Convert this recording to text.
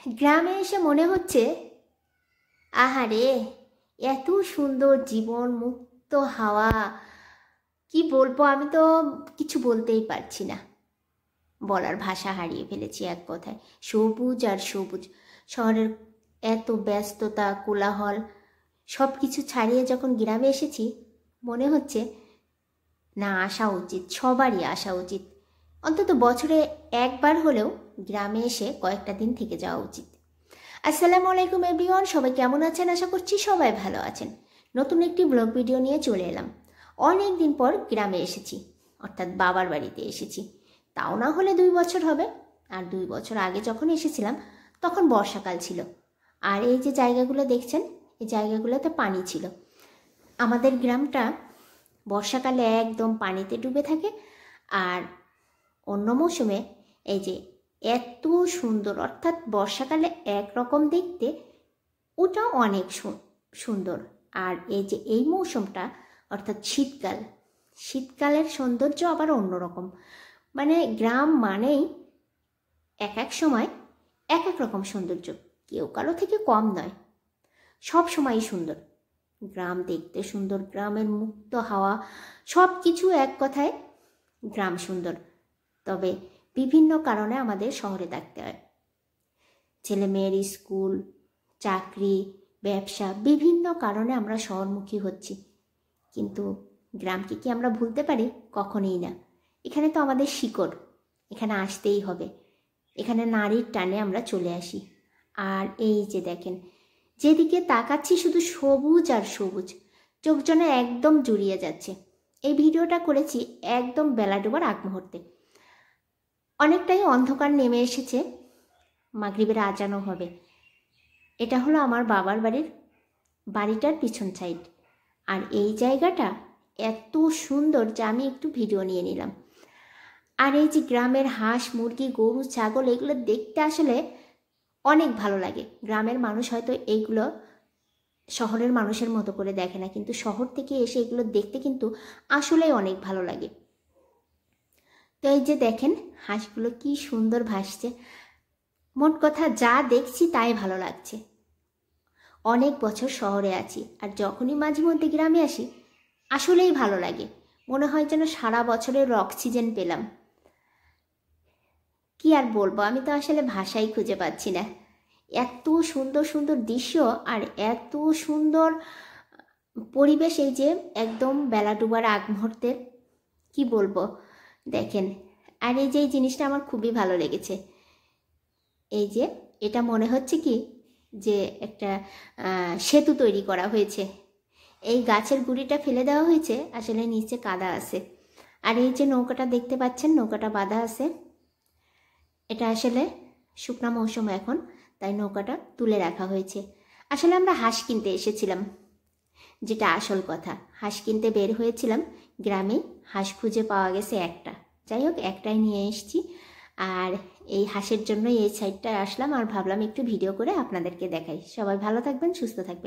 গ্রামে এসে মনে হচ্ছে আহারে, এত সুন্দর জীবন, মুক্ত হাওয়া, কি বলবো, আমি তো কিছু বলতেই পারছি না। বলার ভাষা হারিয়ে ফেলেছি এক কথায়। সবুজ আর সবুজ। শহরের এত ব্যস্ততা, কোলাহল সব কিছু ছাড়িয়ে যখন গ্রামে এসেছি, মনে হচ্ছে না, আসা উচিত, সবারই আসা উচিত। অন্তত বছরে একবার হলেও গ্রামে এসে কয়েকটা দিন থেকে যাওয়া উচিত। আসসালামু আলাইকুম এভরিওয়ান, সবাই কেমন আছেন? আশা করছি সবাই ভালো আছেন। নতুন একটি ব্লগ ভিডিও নিয়ে চলে এলাম। অনেক দিন পর গ্রামে এসেছি, অর্থাৎ বাবার বাড়িতে এসেছি। তাও না হলে 2 বছর হবে। আর 2 বছর আগে যখন এসেছিলাম তখন বর্ষাকাল ছিল। আর এই যে জায়গাগুলো দেখছেন, এই জায়গাগুলোতে পানি ছিল। আমাদের গ্রামটা বর্ষাকালে একদম পানিতে ডুবে থাকে, আর অন্য মৌসুমে এই যে এত সুন্দর, অর্থাৎ বর্ষাকালে একরকম দেখতে, ওটাও অনেক সুন্দর। আর এই যে এই মৌসুমটা অর্থাৎ শীতকাল, শীতকালের সৌন্দর্য আবার অন্যরকম। মানে গ্রাম মানেই এক এক সময় এক এক রকম সৌন্দর্য, কেউ কারো থেকে কম নয়, সব সময়ই সুন্দর। গ্রাম দেখতে সুন্দর, গ্রামের মুক্ত হাওয়া, সব কিছু এক কথায় গ্রাম সুন্দর। তবে বিভিন্ন কারণে আমাদের শহরে থাকতে হয়। ছেলে মেয়ের স্কুল, চাকরি, ব্যবসা, বিভিন্ন কারণে আমরা শহরমুখী হচ্ছি। কিন্তু গ্রামকে কি আমরা ভুলতে পারি? কখনোই না। এখানে তো আমাদের শিকড়, এখানে আসতেই হবে। এখানে নারীর টানে আমরা চলে আসি। আর এই যে দেখেন, যেদিকে তাকাচ্ছি শুধু সবুজ আর সবুজ, চোখ যেন একদম জুড়িয়ে যাচ্ছে। এই ভিডিওটা করেছি একদম বেলা ডোবার আগ মুহূর্তে। অনেকটাই অন্ধকার নেমে এসেছে, মাগরিবের আজানও হবে। এটা হলো আমার বাবার বাড়িটার পিছন সাইড। আর এই জায়গাটা এত সুন্দর যে আমি একটু ভিডিও নিয়ে নিলাম। আর এই যে গ্রামের হাঁস, মুরগি, গরু, ছাগল, এগুলো দেখতে আসলে অনেক ভালো লাগে। গ্রামের মানুষ হয়তো এইগুলো শহরের মানুষের মতো করে দেখে না, কিন্তু শহর থেকে এসে এগুলো দেখতে কিন্তু আসলেই অনেক ভালো লাগে। তো এই যে দেখেন, হাঁসগুলো কি সুন্দর ভাসছে। মোট কথা যা দেখছি তাই ভালো লাগছে। অনেক বছর শহরে আছি, আর যখনই মাঝে মধ্যে গ্রামে আসি আসলেই ভালো লাগে। মনে হয় যেন সারা বছরের অক্সিজেন পেলাম। কি আর বলবো, আমি তো আসলে ভাষাই খুঁজে পাচ্ছি না। এত সুন্দর সুন্দর দৃশ্য আর এত সুন্দর পরিবেশ, এই যে একদম বেলা ডুবার আগ মুহূর্তের, কি বলবো দেখেন। আর এই যে এই জিনিসটা আমার খুবই ভালো লেগেছে। এই যে এটা মনে হচ্ছে কি যে একটা সেতু তৈরি করা হয়েছে। এই গাছের গুঁড়িটা ফেলে দেওয়া হয়েছে, আসলে নিচে কাদা আছে। আর এই যে নৌকাটা দেখতে পাচ্ছেন, নৌকাটা বাঁধা আছে। এটা আসলে শুকনা মৌসুম এখন, তাই নৌকাটা তুলে রাখা হয়েছে। আসলে আমরা হাঁস কিনতে এসেছিলাম, যেটা আসল কথা। হাঁস কিনতে বের হয়েছিলাম, গ্রামে হাঁস খুঁজে পাওয়া গেছে একটা। যাই হোক, একটাই নিয়ে এসেছি। আর এই হাঁসের জন্য এই সাইডটায় আসলাম, আর ভাবলাম একটু ভিডিও করে আপনাদেরকে দেখাই। সবাই ভালো থাকবেন, সুস্থ থাকবেন।